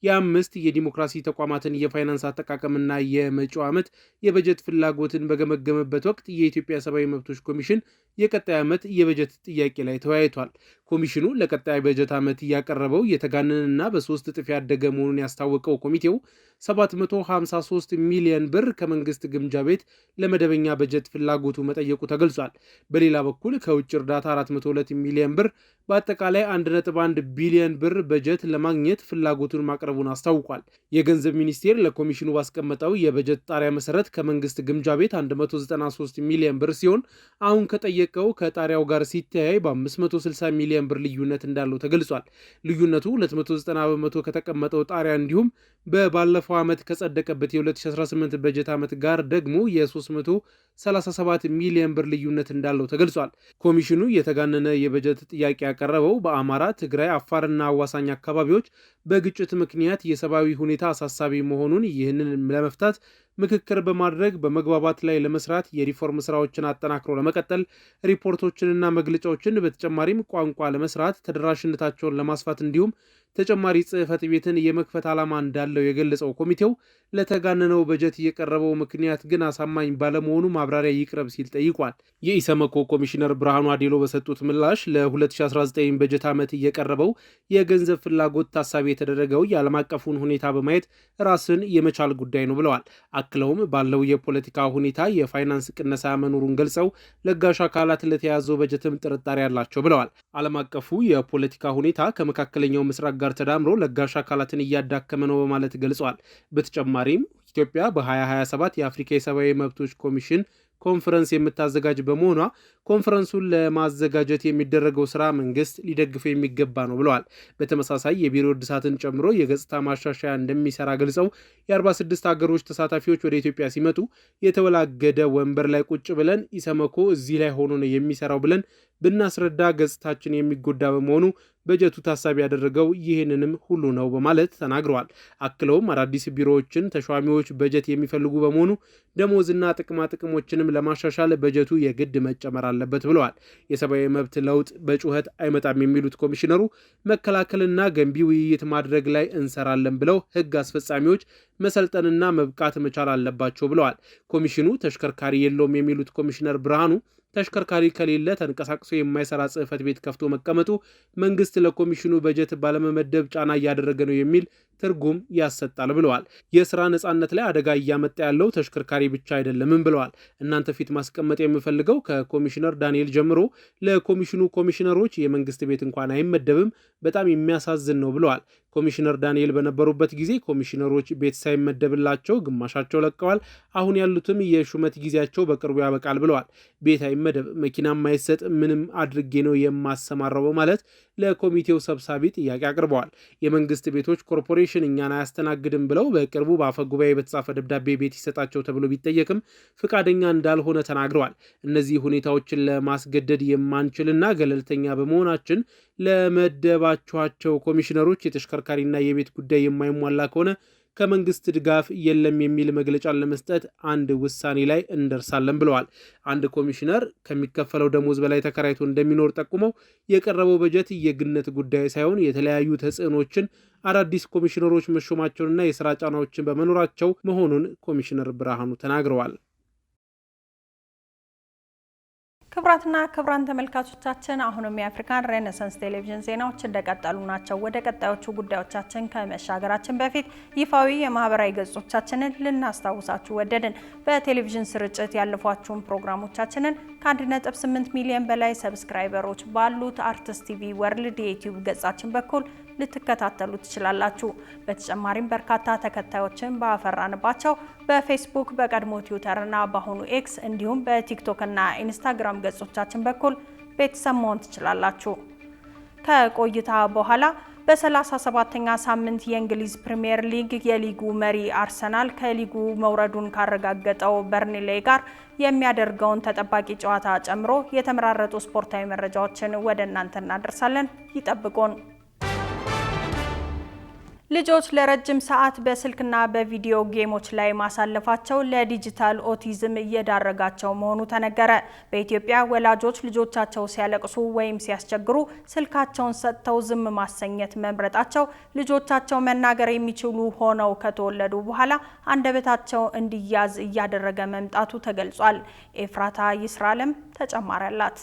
የ5 የዲሞክራሲ ተቋማትን የፋይናንስ አጠቃቀምና የመጪው ዓመት የበጀት ፍላጎትን በገመገመበት ወቅት የኢትዮጵያ ሰብአዊ መብቶች ኮሚሽን የቀጣይ ዓመት የበጀት ጥያቄ ላይ ተወያይቷል። ኮሚሽኑ ለቀጣይ በጀት ዓመት ያቀረበው የተጋነነና በ3 እጥፍ ያደገ መሆኑን ያስታወቀው ኮሚቴው 753 ሚሊዮን ብር ከመንግስት ግምጃ ቤት ለመደበኛ በጀት ፍላጎቱ መጠየቁ ተገልጿል። በሌላ በኩል ከውጭ እርዳታ 402 ሚሊዮን ብር በአጠቃላይ 1.1 ቢሊዮን ብር በጀት ለማግኘት ፍላጎቱን ማቅረቡን አስታውቋል። የገንዘብ ሚኒስቴር ለኮሚሽኑ ባስቀመጠው የበጀት ጣሪያ መሰረት ከመንግስት ግምጃ ቤት 193 ሚሊዮን ብር ሲሆን አሁን ከጠየቀው ከጣሪያው ጋር ሲተያይ በ560 ሚሊዮን ብር ልዩነት እንዳለው ተገልጿል። ልዩነቱ 290 በመቶ ከተቀመጠው ጣሪያ እንዲሁም በባለፈው ዓመት ከጸደቀበት የ2018 በጀት ዓመት ጋር ደግሞ የ337 ሚሊዮን ብር ልዩነት እንዳለው ተገልጿል። ኮሚሽኑ የተጋነነ የበጀት ጥያቄ ያቀረበው በአማራ፣ ትግራይ፣ አፋርና አዋሳኝ አካባቢዎች በግጭት ምክንያት የሰብአዊ ሁኔታ አሳሳቢ መሆኑን ይህንን ለመፍታት ምክክር በማድረግ በመግባባት ላይ ለመስራት የሪፎርም ስራዎችን አጠናክሮ ለመቀጠል ሪፖርቶችንና መግለጫዎችን በተጨማሪም ቋንቋ ለመስራት ተደራሽነታቸውን ለማስፋት እንዲሁም ተጨማሪ ጽሕፈት ቤትን የመክፈት ዓላማ እንዳለው የገለጸው ኮሚቴው ለተጋነነው በጀት የቀረበው ምክንያት ግን አሳማኝ ባለመሆኑ ማብራሪያ ይቅረብ ሲል ጠይቋል። የኢሰመኮ ኮሚሽነር ብርሃኑ አዴሎ በሰጡት ምላሽ ለ2019 በጀት ዓመት የቀረበው የገንዘብ ፍላጎት ታሳቢ የተደረገው የዓለም አቀፉን ሁኔታ በማየት ራስን የመቻል ጉዳይ ነው ብለዋል። አክለውም ባለው የፖለቲካ ሁኔታ የፋይናንስ ቅነሳ መኖሩን ገልጸው ለጋሽ አካላት ለተያዘው በጀትም ጥርጣሬ ያላቸው ብለዋል። ዓለም አቀፉ የፖለቲካ ሁኔታ ከመካከለኛው ምስራቅ ጋር ተዳምሮ ለጋሽ አካላትን እያዳከመ ነው በማለት ገልጸዋል። በተጨማሪም ኢትዮጵያ በ2027 የአፍሪካ የሰብአዊ መብቶች ኮሚሽን ኮንፈረንስ የምታዘጋጅ በመሆኗ ኮንፈረንሱን ለማዘጋጀት የሚደረገው ስራ መንግስት ሊደግፈው የሚገባ ነው ብለዋል። በተመሳሳይ የቢሮ እድሳትን ጨምሮ የገጽታ ማሻሻያ እንደሚሰራ ገልጸው የ46 ሀገሮች ተሳታፊዎች ወደ ኢትዮጵያ ሲመጡ የተወላገደ ወንበር ላይ ቁጭ ብለን ኢሰመኮ እዚህ ላይ ሆኖ ነው የሚሰራው ብለን ብናስረዳ ገጽታችን የሚጎዳ በመሆኑ በጀቱ ታሳቢ ያደረገው ይህንንም ሁሉ ነው በማለት ተናግረዋል። አክለውም አዳዲስ ቢሮዎችን ተሿሚዎች በጀት የሚፈልጉ በመሆኑ ደሞዝና ጥቅማ ጥቅሞችንም ለማሻሻል በጀቱ የግድ መጨመር አለበት ብለዋል። የሰብአዊ መብት ለውጥ በጩኸት አይመጣም የሚሉት ኮሚሽነሩ መከላከልና ገንቢ ውይይት ማድረግ ላይ እንሰራለን ብለው ህግ አስፈጻሚዎች መሰልጠንና መብቃት መቻል አለባቸው ብለዋል። ኮሚሽኑ ተሽከርካሪ የለውም የሚሉት ኮሚሽነር ብርሃኑ ተሽከርካሪ ከሌለ ተንቀሳቅሶ የማይሰራ ጽህፈት ቤት ከፍቶ መቀመጡ መንግስት ለኮሚሽኑ በጀት ባለመመደብ ጫና እያደረገ ነው የሚል ትርጉም ያሰጣል ብለዋል። የስራ ነጻነት ላይ አደጋ እያመጣ ያለው ተሽከርካሪ ብቻ አይደለምም ብለዋል። እናንተ ፊት ማስቀመጥ የምፈልገው ከኮሚሽነር ዳንኤል ጀምሮ ለኮሚሽኑ ኮሚሽነሮች የመንግስት ቤት እንኳን አይመደብም፣ በጣም የሚያሳዝን ነው ብለዋል። ኮሚሽነር ዳንኤል በነበሩበት ጊዜ ኮሚሽነሮች ቤት ሳይመደብላቸው ግማሻቸው ለቀዋል። አሁን ያሉትም የሹመት ጊዜያቸው በቅርቡ ያበቃል ብለዋል። ቤት አይመደብ፣ መኪና ማይሰጥ፣ ምንም አድርጌ ነው የማሰማራው በማለት ለኮሚቴው ሰብሳቢ ጥያቄ አቅርበዋል። የመንግስት ቤቶች ኮርፖሬሽን እኛን አያስተናግድም ብለው በቅርቡ በአፈ ጉባኤ በተጻፈ ደብዳቤ ቤት ይሰጣቸው ተብሎ ቢጠየቅም ፍቃደኛ እንዳልሆነ ተናግረዋል። እነዚህ ሁኔታዎችን ለማስገደድ የማንችልና ገለልተኛ በመሆናችን ለመደባቸዋቸው ኮሚሽነሮች የተሽከርካሪና የቤት ጉዳይ የማይሟላ ከሆነ ከመንግስት ድጋፍ የለም የሚል መግለጫን ለመስጠት አንድ ውሳኔ ላይ እንደርሳለን ብለዋል። አንድ ኮሚሽነር ከሚከፈለው ደሞዝ በላይ ተከራይቶ እንደሚኖር ጠቁመው የቀረበው በጀት የግነት ጉዳይ ሳይሆን የተለያዩ ተጽዕኖችን አዳዲስ ኮሚሽነሮች መሾማቸውንና የስራ ጫናዎችን በመኖራቸው መሆኑን ኮሚሽነር ብርሃኑ ተናግረዋል። ክቡራትና ክቡራን ተመልካቾቻችን አሁንም የአፍሪካን ሬኔሳንስ ቴሌቪዥን ዜናዎች እንደቀጠሉ ናቸው። ወደ ቀጣዮቹ ጉዳዮቻችን ከመሻገራችን በፊት ይፋዊ የማህበራዊ ገጾቻችንን ልናስታውሳችሁ ወደድን። በቴሌቪዥን ስርጭት ያለፏችሁን ፕሮግራሞቻችንን ከ1.8 ሚሊዮን በላይ ሰብስክራይበሮች ባሉት አርትስ ቲቪ ወርልድ የዩቲዩብ ገጻችን በኩል ልትከታተሉ ትችላላችሁ። በተጨማሪም በርካታ ተከታዮችን ባፈራንባቸው በፌስቡክ፣ በቀድሞ ትዊተርና በአሁኑ ኤክስ እንዲሁም በቲክቶክ እና ኢንስታግራም ገጾቻችን በኩል ቤተሰብ መሆን ትችላላችሁ። ከቆይታ በኋላ በ37ኛ ሳምንት የእንግሊዝ ፕሪሚየር ሊግ የሊጉ መሪ አርሰናል ከሊጉ መውረዱን ካረጋገጠው በርንሌ ጋር የሚያደርገውን ተጠባቂ ጨዋታ ጨምሮ የተመራረጡ ስፖርታዊ መረጃዎችን ወደ እናንተ እናደርሳለን። ይጠብቁን። ልጆች ለረጅም ሰዓት በስልክና በቪዲዮ ጌሞች ላይ ማሳለፋቸው ለዲጂታል ኦቲዝም እየዳረጋቸው መሆኑ ተነገረ። በኢትዮጵያ ወላጆች ልጆቻቸው ሲያለቅሱ ወይም ሲያስቸግሩ ስልካቸውን ሰጥተው ዝም ማሰኘት መምረጣቸው ልጆቻቸው መናገር የሚችሉ ሆነው ከተወለዱ በኋላ አንደበታቸው እንዲያዝ እያደረገ መምጣቱ ተገልጿል። ኤፍራታ ይስራለም ተጨማሪ አላት።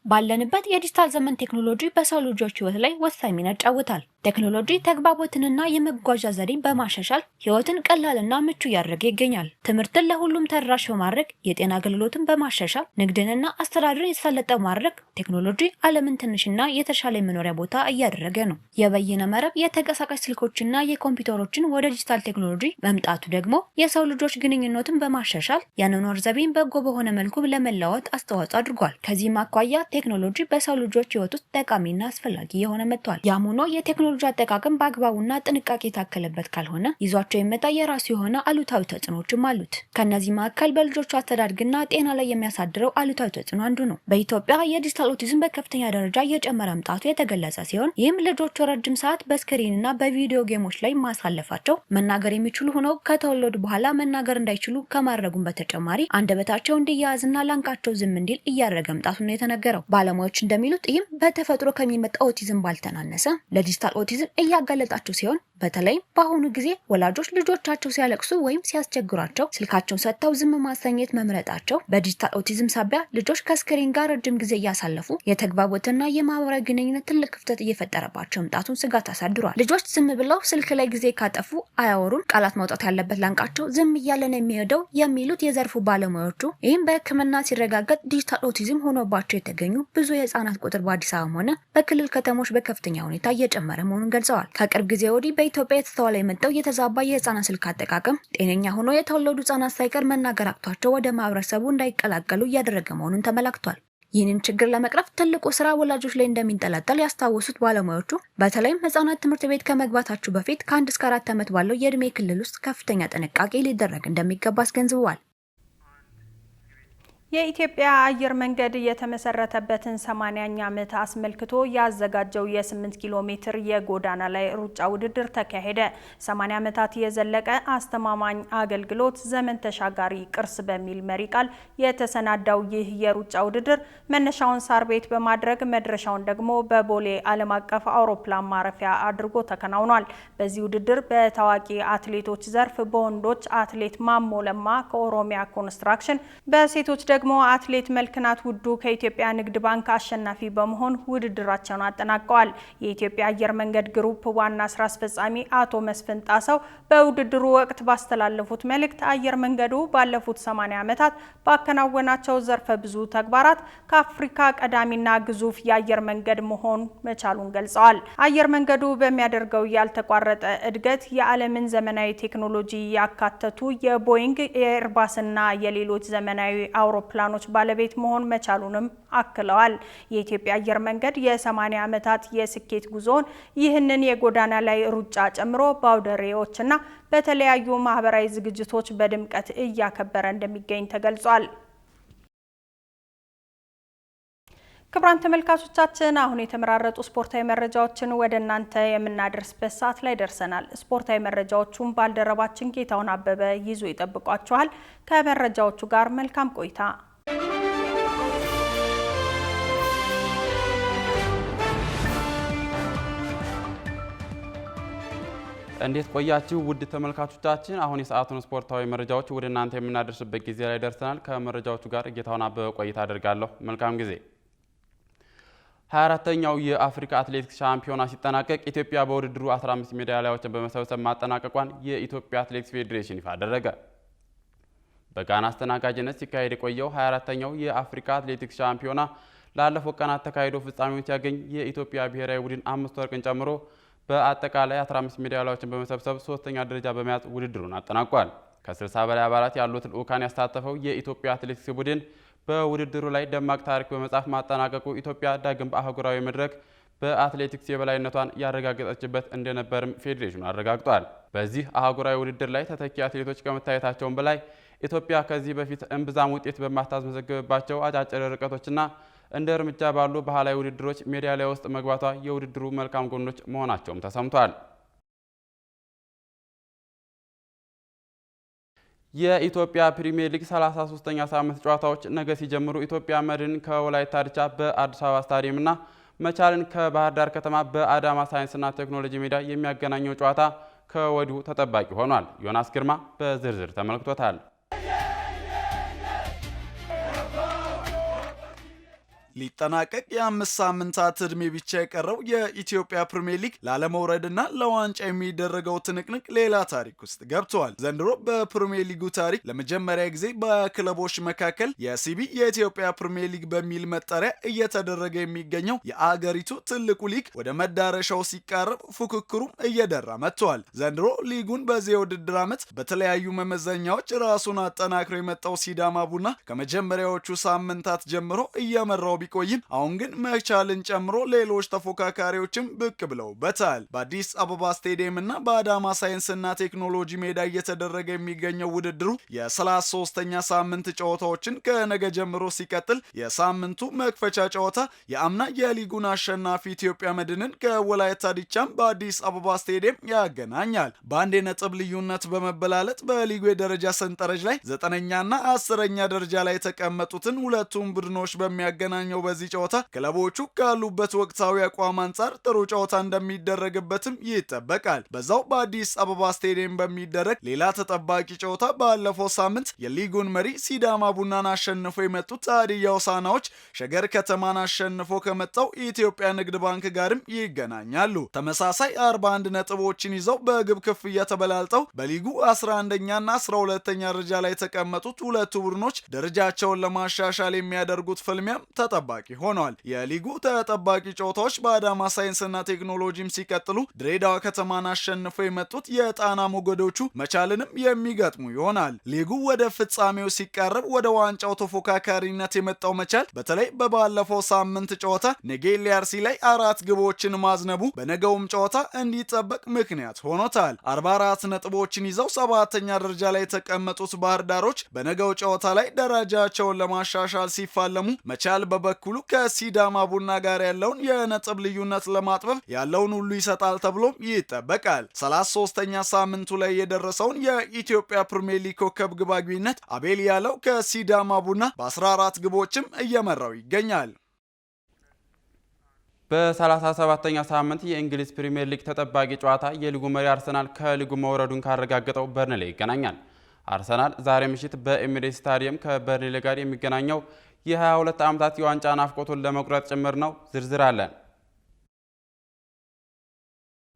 ባለንበት የዲጂታል ዘመን ቴክኖሎጂ በሰው ልጆች ሕይወት ላይ ወሳኝ ሚና ይጫወታል። ቴክኖሎጂ ተግባቦትንና የመጓዣ ዘዴን በማሻሻል ሕይወትን ቀላልና ምቹ እያደረገ ይገኛል። ትምህርትን ለሁሉም ተደራሽ በማድረግ የጤና አገልግሎትን በማሻሻል ንግድንና አስተዳደርን የተሳለጠ በማድረግ ቴክኖሎጂ ዓለምን ትንሽና የተሻለ የመኖሪያ ቦታ እያደረገ ነው። የበይነ መረብ የተንቀሳቃሽ ስልኮችና የኮምፒውተሮችን ወደ ዲጂታል ቴክኖሎጂ መምጣቱ ደግሞ የሰው ልጆች ግንኙነትን በማሻሻል የአኗኗር ዘይቤን በጎ በሆነ መልኩ ለመለወጥ አስተዋጽኦ አድርጓል። ከዚህም አኳያ ቴክኖሎጂ በሰው ልጆች ሕይወት ውስጥ ጠቃሚና አስፈላጊ የሆነ መጥቷል። ያም ሆኖ የቴክኖሎጂ አጠቃቀም በአግባቡና ጥንቃቄ የታከለበት ካልሆነ ይዟቸው የመጣ የራሱ የሆነ አሉታዊ ተጽዕኖችም አሉት። ከነዚህ መካከል በልጆቹ አስተዳደግና ጤና ላይ የሚያሳድረው አሉታዊ ተጽዕኖ አንዱ ነው። በኢትዮጵያ የዲጂታል ኦቲዝም በከፍተኛ ደረጃ እየጨመረ መምጣቱ የተገለጸ ሲሆን ይህም ልጆቹ ረጅም ሰዓት በስክሪንና በቪዲዮ ጌሞች ላይ ማሳለፋቸው መናገር የሚችሉ ሆነው ከተወለዱ በኋላ መናገር እንዳይችሉ ከማድረጉም በተጨማሪ አንደበታቸው እንዲያያዝና ላንቃቸው ዝም እንዲል እያደረገ መምጣቱ ነው የተነገረው። ባለሙያዎች እንደሚሉት ይህም በተፈጥሮ ከሚመጣ ኦቲዝም ባልተናነሰ ለዲጂታል ኦቲዝም እያጋለጣቸው ሲሆን በተለይም በአሁኑ ጊዜ ወላጆች ልጆቻቸው ሲያለቅሱ ወይም ሲያስቸግሯቸው ስልካቸውን ሰጥተው ዝም ማሰኘት መምረጣቸው በዲጂታል ኦቲዝም ሳቢያ ልጆች ከስክሪን ጋር ረጅም ጊዜ እያሳለፉ የተግባቦትና የማህበራዊ ግንኙነት ትልቅ ክፍተት እየፈጠረባቸው መምጣቱን ስጋት አሳድሯል። ልጆች ዝም ብለው ስልክ ላይ ጊዜ ካጠፉ አያወሩም፣ ቃላት ማውጣት ያለበት ላንቃቸው ዝም እያለ ነው የሚሄደው የሚሉት የዘርፉ ባለሙያዎቹ ይህም በሕክምና ሲረጋገጥ ዲጂታል ኦቲዝም ሆኖባቸው የተገኙ ብዙ የህፃናት ቁጥር በአዲስ አበባ ሆነ በክልል ከተሞች በከፍተኛ ሁኔታ እየጨመረ መሆኑን ገልጸዋል። ከቅርብ ጊዜ ወዲህ በኢትዮጵያ የተስተዋለ የመጣው የተዛባ የህፃናት ስልክ አጠቃቀም ጤነኛ ሆኖ የተወለዱ ህፃናት ሳይቀር መናገር አቅቷቸው ወደ ማህበረሰቡ እንዳይቀላቀሉ እያደረገ መሆኑን ተመላክቷል። ይህንን ችግር ለመቅረፍ ትልቁ ስራ ወላጆች ላይ እንደሚንጠለጠል ያስታወሱት ባለሙያዎቹ በተለይም ህፃናት ትምህርት ቤት ከመግባታቸው በፊት ከ1 እስከ 4 ዓመት ባለው የእድሜ ክልል ውስጥ ከፍተኛ ጥንቃቄ ሊደረግ እንደሚገባ አስገንዝበዋል። የኢትዮጵያ አየር መንገድ የተመሰረተበትን 80ኛ ዓመት አስመልክቶ ያዘጋጀው የ8 ኪሎ ሜትር የጎዳና ላይ ሩጫ ውድድር ተካሄደ። 80 ዓመታት የዘለቀ አስተማማኝ አገልግሎት ዘመን ተሻጋሪ ቅርስ በሚል መሪ ቃል የተሰናዳው ይህ የሩጫ ውድድር መነሻውን ሳር ቤት በማድረግ መድረሻውን ደግሞ በቦሌ ዓለም አቀፍ አውሮፕላን ማረፊያ አድርጎ ተከናውኗል። በዚህ ውድድር በታዋቂ አትሌቶች ዘርፍ በወንዶች አትሌት ማሞ ለማ ከኦሮሚያ ኮንስትራክሽን፣ በሴቶች ደግሞ አትሌት መልክናት ውዱ ከኢትዮጵያ ንግድ ባንክ አሸናፊ በመሆን ውድድራቸውን አጠናቀዋል። የኢትዮጵያ አየር መንገድ ግሩፕ ዋና ስራ አስፈጻሚ አቶ መስፍን ጣሰው በውድድሩ ወቅት ባስተላለፉት መልእክት አየር መንገዱ ባለፉት 80 ዓመታት ባከናወናቸው ዘርፈ ብዙ ተግባራት ከአፍሪካ ቀዳሚና ግዙፍ የአየር መንገድ መሆን መቻሉን ገልጸዋል። አየር መንገዱ በሚያደርገው ያልተቋረጠ እድገት የዓለምን ዘመናዊ ቴክኖሎጂ ያካተቱ የቦይንግ፣ የኤርባስና የሌሎች ዘመናዊ አውሮፕላኖች ባለቤት መሆን መቻሉንም አክለዋል። የኢትዮጵያ አየር መንገድ የ80 ዓመታት የስኬት ጉዞን ይህንን የጎዳና ላይ ሩጫ ጨምሮ በአውደ ርዕዮችና በተለያዩ ማህበራዊ ዝግጅቶች በድምቀት እያከበረ እንደሚገኝ ተገልጿል። ክቡራን ተመልካቾቻችን አሁን የተመራረጡ ስፖርታዊ መረጃዎችን ወደ እናንተ የምናደርስበት ሰዓት ላይ ደርሰናል። ስፖርታዊ መረጃዎቹን ባልደረባችን ጌታውን አበበ ይዞ ይጠብቋችኋል። ከመረጃዎቹ ጋር መልካም ቆይታ። እንዴት ቆያችሁ ውድ ተመልካቾቻችን? አሁን የሰዓቱን ስፖርታዊ መረጃዎች ወደ እናንተ የምናደርስበት ጊዜ ላይ ደርሰናል። ከመረጃዎቹ ጋር ጌታውን አበበ ቆይታ አደርጋለሁ። መልካም ጊዜ። 24ኛው የአፍሪካ አትሌቲክስ ሻምፒዮና ሲጠናቀቅ ኢትዮጵያ በውድድሩ 15 ሜዳሊያዎችን በመሰብሰብ ማጠናቀቋን የኢትዮጵያ አትሌቲክስ ፌዴሬሽን ይፋ አደረገ። በጋና አስተናጋጅነት ሲካሄድ የቆየው 24ኛው የአፍሪካ አትሌቲክስ ሻምፒዮና ላለፈው ቀናት ተካሂዶ ፍጻሜውን ሲያገኝ የኢትዮጵያ ብሔራዊ ቡድን 5 ወርቅን ጨምሮ በአጠቃላይ 15 ሜዳሊያዎችን በመሰብሰብ ሶስተኛ ደረጃ በመያዝ ውድድሩን አጠናቋል። ከ60 በላይ አባላት ያሉት ልዑካን ያሳተፈው የኢትዮጵያ አትሌቲክስ ቡድን በውድድሩ ላይ ደማቅ ታሪክ በመጻፍ ማጠናቀቁ ኢትዮጵያ ዳግም በአህጉራዊ መድረክ በአትሌቲክስ የበላይነቷን ያረጋገጠችበት እንደነበርም ፌዴሬሽኑ አረጋግጧል። በዚህ አህጉራዊ ውድድር ላይ ተተኪ አትሌቶች ከመታየታቸውም በላይ ኢትዮጵያ ከዚህ በፊት እምብዛም ውጤት በማታስመዘግብባቸው አጫጭር ርቀቶችና እንደ እርምጃ ባሉ ባህላዊ ውድድሮች ሜዳሊያ ውስጥ መግባቷ የውድድሩ መልካም ጎኖች መሆናቸውም ተሰምቷል። የኢትዮጵያ ፕሪሚየር ሊግ 33ኛ ሳምንት ጨዋታዎች ነገ ሲጀምሩ ኢትዮጵያ መድን ከወላይታ ዲቻ በአዲስ አበባ ስታዲየምና መቻልን ከባህር ዳር ከተማ በአዳማ ሳይንስና ቴክኖሎጂ ሜዳ የሚያገናኘው ጨዋታ ከወዲሁ ተጠባቂ ሆኗል። ዮናስ ግርማ በዝርዝር ተመልክቶታል። ሊጠናቀቅ የ5 ሳምንታት ዕድሜ ብቻ የቀረው የኢትዮጵያ ፕሪሚየር ሊግ ላለመውረድና ለዋንጫ የሚደረገው ትንቅንቅ ሌላ ታሪክ ውስጥ ገብቷል። ዘንድሮ በፕሪሚየር ሊጉ ታሪክ ለመጀመሪያ ጊዜ በክለቦች መካከል የሲቢ የኢትዮጵያ ፕሪሚየር ሊግ በሚል መጠሪያ እየተደረገ የሚገኘው የአገሪቱ ትልቁ ሊግ ወደ መዳረሻው ሲቃረብ ፉክክሩም እየደራ መጥቷል። ዘንድሮ ሊጉን በዚህ የውድድር ዓመት በተለያዩ መመዘኛዎች ራሱን አጠናክሮ የመጣው ሲዳማ ቡና ከመጀመሪያዎቹ ሳምንታት ጀምሮ እየመራው ቢቆይም አሁን ግን መቻልን ጨምሮ ሌሎች ተፎካካሪዎችም ብቅ ብለውበታል። በአዲስ አበባ ስቴዲየም እና በአዳማ ሳይንስና ቴክኖሎጂ ሜዳ እየተደረገ የሚገኘው ውድድሩ የ33ኛ ሳምንት ጨዋታዎችን ከነገ ጀምሮ ሲቀጥል የሳምንቱ መክፈቻ ጨዋታ የአምና የሊጉን አሸናፊ ኢትዮጵያ መድንን ከወላይታ ዲቻም በአዲስ አበባ ስቴዲየም ያገናኛል። በአንድ የነጥብ ልዩነት በመበላለጥ በሊጉ የደረጃ ሰንጠረዥ ላይ 9ኛና 10ኛ ደረጃ ላይ የተቀመጡትን ሁለቱም ቡድኖች በሚያገናኝ በዚህ ጨዋታ ክለቦቹ ካሉበት ወቅታዊ አቋም አንጻር ጥሩ ጨዋታ እንደሚደረግበትም ይጠበቃል። በዛው በአዲስ አበባ ስቴዲየም በሚደረግ ሌላ ተጠባቂ ጨዋታ ባለፈው ሳምንት የሊጉን መሪ ሲዳማ ቡናን አሸንፎ የመጡት ሀዲያ ሆሳዕናዎች ሸገር ከተማን አሸንፎ ከመጣው የኢትዮጵያ ንግድ ባንክ ጋርም ይገናኛሉ። ተመሳሳይ 41 ነጥቦችን ይዘው በግብ ክፍያ ተበላልጠው በሊጉ 11ኛና 12ኛ ደረጃ ላይ የተቀመጡት ሁለቱ ቡድኖች ደረጃቸውን ለማሻሻል የሚያደርጉት ፍልሚያም ተጠባቂ ተጠባቂ ሆኗል። የሊጉ ተጠባቂ ጨዋታዎች በአዳማ ሳይንስና ቴክኖሎጂም ሲቀጥሉ ድሬዳዋ ከተማን አሸንፈው የመጡት የጣና ሞገዶቹ መቻልንም የሚገጥሙ ይሆናል። ሊጉ ወደ ፍጻሜው ሲቃረብ ወደ ዋንጫው ተፎካካሪነት የመጣው መቻል በተለይ በባለፈው ሳምንት ጨዋታ ኔጌሌ አርሲ ላይ 4 ግቦችን ማዝነቡ በነገውም ጨዋታ እንዲጠበቅ ምክንያት ሆኖታል። 44 ነጥቦችን ይዘው 7ኛ ደረጃ ላይ የተቀመጡት ባህር ዳሮች በነገው ጨዋታ ላይ ደረጃቸውን ለማሻሻል ሲፋለሙ፣ መቻል በበኩሉ ከሲዳማ ቡና ጋር ያለውን የነጥብ ልዩነት ለማጥበብ ያለውን ሁሉ ይሰጣል ተብሎ ይጠበቃል። 33ኛ ሳምንቱ ላይ የደረሰውን የኢትዮጵያ ፕሪሚየር ሊግ ኮከብ ግብ አግቢነት አቤል ያለው ከሲዳማ ቡና በ14 ግቦችም እየመራው ይገኛል። በ37ኛ ሳምንት የእንግሊዝ ፕሪሚየር ሊግ ተጠባቂ ጨዋታ የሊጉ መሪ አርሰናል ከሊጉ መውረዱን ካረጋገጠው በርንሌ ይገናኛል። አርሰናል ዛሬ ምሽት በኤሚሬትስ ስታዲየም ከበርንሌ ጋር የሚገናኘው የ22 ዓመታት የዋንጫ ናፍቆቱን ለመቁረጥ ጭምር ነው። ዝርዝር አለን።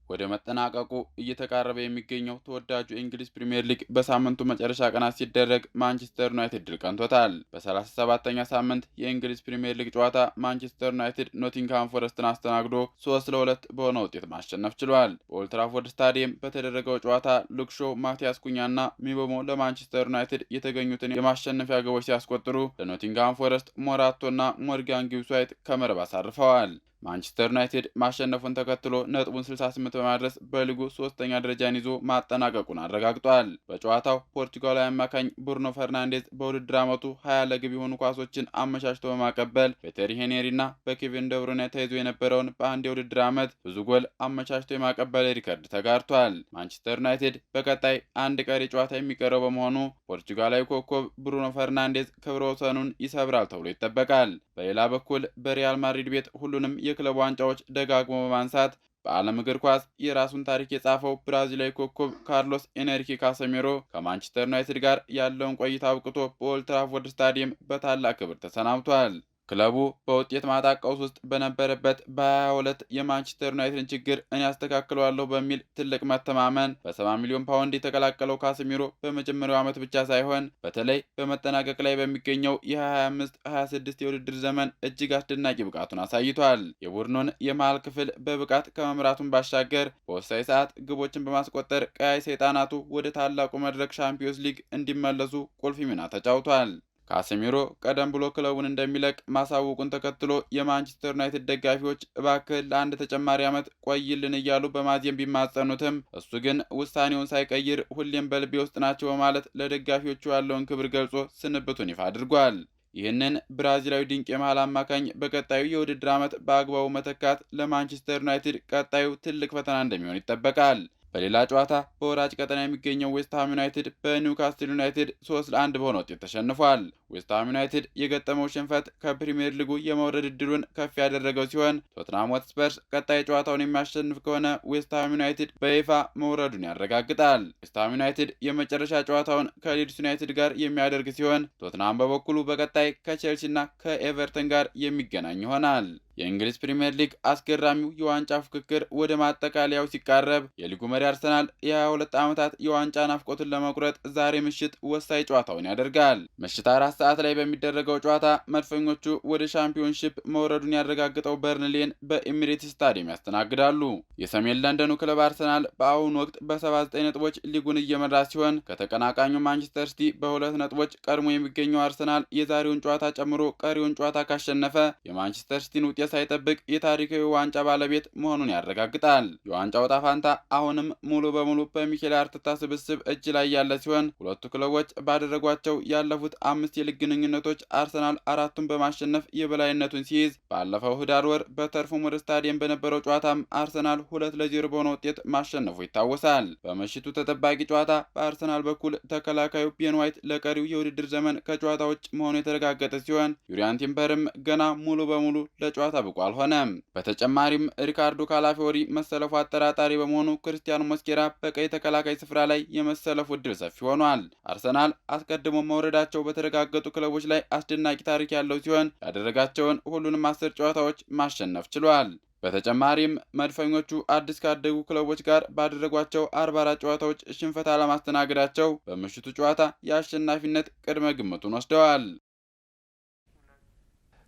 ወደ መጠናቀቁ እየተቃረበ የሚገኘው ተወዳጁ የእንግሊዝ ፕሪሚየር ሊግ በሳምንቱ መጨረሻ ቀናት ሲደረግ ማንቸስተር ዩናይትድ ድል ቀንቶታል። በ37ኛ ሳምንት የእንግሊዝ ፕሪሚየር ሊግ ጨዋታ ማንቸስተር ዩናይትድ ኖቲንግሃም ፎረስትን አስተናግዶ 3-2 በሆነ ውጤት ማሸነፍ ችሏል። በኦልድ ትራፎርድ ስታዲየም በተደረገው ጨዋታ ሉክ ሾው፣ ማቲያስ ኩኛና ሚቦሞ ለማንቸስተር ዩናይትድ የተገኙትን የማሸነፊያ ግቦች ሲያስቆጥሩ ለኖቲንግሃም ፎረስት ሞራቶና ሞርጋን ጊብስ ዋይት ከመረብ አሳርፈዋል። ማንቸስተር ዩናይትድ ማሸነፉን ተከትሎ ነጥቡን 68 በማድረስ በሊጉ 3ኛ ደረጃን ይዞ ማጠናቀቁን አረጋግጧል። በጨዋታው ፖርቱጋላዊ አማካኝ ብሩኖ ፈርናንዴዝ በውድድር ዓመቱ 20 ለግብ የሆኑ ኳሶችን አመቻችቶ በማቀበል በቴሪ ሄንሪና በኬቪን ደብሩይነ ተይዞ የነበረውን በአንድ የውድድር ዓመት ብዙ ጎል አመቻችቶ የማቀበል ሪከርድ ተጋርቷል። ማንቸስተር ዩናይትድ በቀጣይ አንድ ቀሪ ጨዋታ የሚቀረው በመሆኑ ፖርቱጋላዊ ኮከብ ብሩኖ ፈርናንዴዝ ክብረ ወሰኑን ይሰብራል ተብሎ ይጠበቃል። በሌላ በኩል በሪያል ማድሪድ ቤት ሁሉንም የክለብ ዋንጫዎች ደጋግሞ በማንሳት በዓለም እግር ኳስ የራሱን ታሪክ የጻፈው ብራዚላዊ ኮከብ ካርሎስ ኤንሪኬ ካሴሜሮ ከማንቸስተር ዩናይትድ ጋር ያለውን ቆይታ አብቅቶ በኦልድ ትራፎርድ ስታዲየም በታላቅ ክብር ተሰናብቷል። ክለቡ በውጤት ማጣት ቀውስ ውስጥ በነበረበት በ22 የማንቸስተር ዩናይትድን ችግር እኔ አስተካክለዋለሁ በሚል ትልቅ መተማመን በ70 ሚሊዮን ፓውንድ የተቀላቀለው ካሴሚሮ በመጀመሪያው ዓመት ብቻ ሳይሆን በተለይ በመጠናቀቅ ላይ በሚገኘው የ25-26 የውድድር ዘመን እጅግ አስደናቂ ብቃቱን አሳይቷል። የቡድኑን የመሃል ክፍል በብቃት ከመምራቱን ባሻገር በወሳኝ ሰዓት ግቦችን በማስቆጠር ቀያይ ሰይጣናቱ ወደ ታላቁ መድረክ ሻምፒዮንስ ሊግ እንዲመለሱ ቁልፍ ሚና ተጫውቷል። ካሴሚሮ ቀደም ብሎ ክለቡን እንደሚለቅ ማሳወቁን ተከትሎ የማንቸስተር ዩናይትድ ደጋፊዎች እባክህ ለአንድ ተጨማሪ ዓመት ቆይልን እያሉ በማዜም ቢማጸኑትም እሱ ግን ውሳኔውን ሳይቀይር ሁሌም በልቤ ውስጥ ናቸው በማለት ለደጋፊዎቹ ያለውን ክብር ገልጾ ስንብቱን ይፋ አድርጓል። ይህንን ብራዚላዊ ድንቅ የመሃል አማካኝ በቀጣዩ የውድድር ዓመት በአግባቡ መተካት ለማንቸስተር ዩናይትድ ቀጣዩ ትልቅ ፈተና እንደሚሆን ይጠበቃል። በሌላ ጨዋታ በወራጅ ቀጠና የሚገኘው ዌስትሃም ዩናይትድ በኒውካስትል ዩናይትድ 3-1 በሆነ ውጤት ተሸንፏል። ዌስትሃም ዩናይትድ የገጠመው ሽንፈት ከፕሪሚየር ሊጉ የመውረድ ዕድሉን ከፍ ያደረገው ሲሆን ቶትናም ሆትስፐርስ ቀጣይ ጨዋታውን የሚያሸንፍ ከሆነ ዌስትሃም ዩናይትድ በይፋ መውረዱን ያረጋግጣል። ዌስትሃም ዩናይትድ የመጨረሻ ጨዋታውን ከሊድስ ዩናይትድ ጋር የሚያደርግ ሲሆን ቶትናም በበኩሉ በቀጣይ ከቼልሲና ከኤቨርተን ጋር የሚገናኝ ይሆናል። የእንግሊዝ ፕሪሚየር ሊግ አስገራሚው የዋንጫ ፉክክር ወደ ማጠቃለያው ሲቃረብ የሊጉ መሪ አርሰናል የ22 ዓመታት የዋንጫ ናፍቆትን ለመቁረጥ ዛሬ ምሽት ወሳኝ ጨዋታውን ያደርጋል። ምሽት 4 ሰዓት ላይ በሚደረገው ጨዋታ መድፈኞቹ ወደ ሻምፒዮንሺፕ መውረዱን ያረጋግጠው በርንሌን በኤሚሬትስ ስታዲየም ያስተናግዳሉ። የሰሜን ለንደኑ ክለብ አርሰናል በአሁኑ ወቅት በ79 ነጥቦች ሊጉን እየመራ ሲሆን ከተቀናቃኙ ማንቸስተር ሲቲ በ2 ነጥቦች ቀድሞ የሚገኘው አርሰናል የዛሬውን ጨዋታ ጨምሮ ቀሪውን ጨዋታ ካሸነፈ የማንቸስተር ሲቲን ውጤት ሳይጠብቅ የታሪካዊ ዋንጫ ባለቤት መሆኑን ያረጋግጣል። የዋንጫው ዕጣ ፈንታ አሁንም ሙሉ በሙሉ በሚኬል አርቴታ ስብስብ እጅ ላይ ያለ ሲሆን ሁለቱ ክለቦች ባደረጓቸው ያለፉት 5 የሊግ ግንኙነቶች አርሰናል 4ቱን በማሸነፍ የበላይነቱን ሲይዝ ባለፈው ህዳር ወር በተርፉ ሙር ስታዲየም በነበረው ጨዋታም አርሰናል 2-0 በሆነ ውጤት ማሸነፉ ይታወሳል። በምሽቱ ተጠባቂ ጨዋታ በአርሰናል በኩል ተከላካዩ ቤን ዋይት ለቀሪው የውድድር ዘመን ከጨዋታ ውጭ መሆኑ የተረጋገጠ ሲሆን ዩሪያን ቲምበርም ገና ሙሉ በሙሉ ለጨዋታ ብቁ አልሆነም። በተጨማሪም ሪካርዶ ካላፊዮሪ መሰለፉ አጠራጣሪ በመሆኑ ክርስቲያኖ ሞስኬራ በቀይ ተከላካይ ስፍራ ላይ የመሰለፉ ዕድል ሰፊ ሆኗል። አርሰናል አስቀድሞ መውረዳቸው በተረጋገጡ ክለቦች ላይ አስደናቂ ታሪክ ያለው ሲሆን ያደረጋቸውን ሁሉንም 10 ጨዋታዎች ማሸነፍ ችሏል። በተጨማሪም መድፈኞቹ አዲስ ካደጉ ክለቦች ጋር ባደረጓቸው 44 ጨዋታዎች ሽንፈት አለማስተናገዳቸው በምሽቱ ጨዋታ የአሸናፊነት ቅድመ ግምቱን ወስደዋል።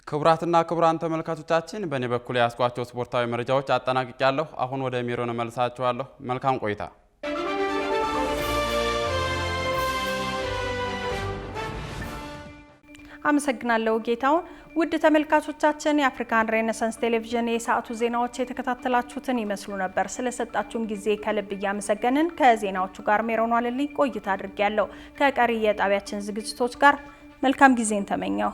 ክቡራትና ክቡራን ተመልካቾቻችን በእኔ በኩል ያስኳቸው ስፖርታዊ መረጃዎች አጠናቅቄያለሁ። አሁን ወደ ሚሮን መልሳችኋለሁ። መልካም ቆይታ። አመሰግናለሁ ጌታውን። ውድ ተመልካቾቻችን የአፍሪካን ሬኔሳንስ ቴሌቪዥን የሰዓቱ ዜናዎች የተከታተላችሁትን ይመስሉ ነበር። ስለሰጣችሁን ጊዜ ከልብ እያመሰገንን ከዜናዎቹ ጋር ሜሮን ዋለልኝ ቆይታ አድርጌያለሁ። ከቀሪ የጣቢያችን ዝግጅቶች ጋር መልካም ጊዜን ተመኘው።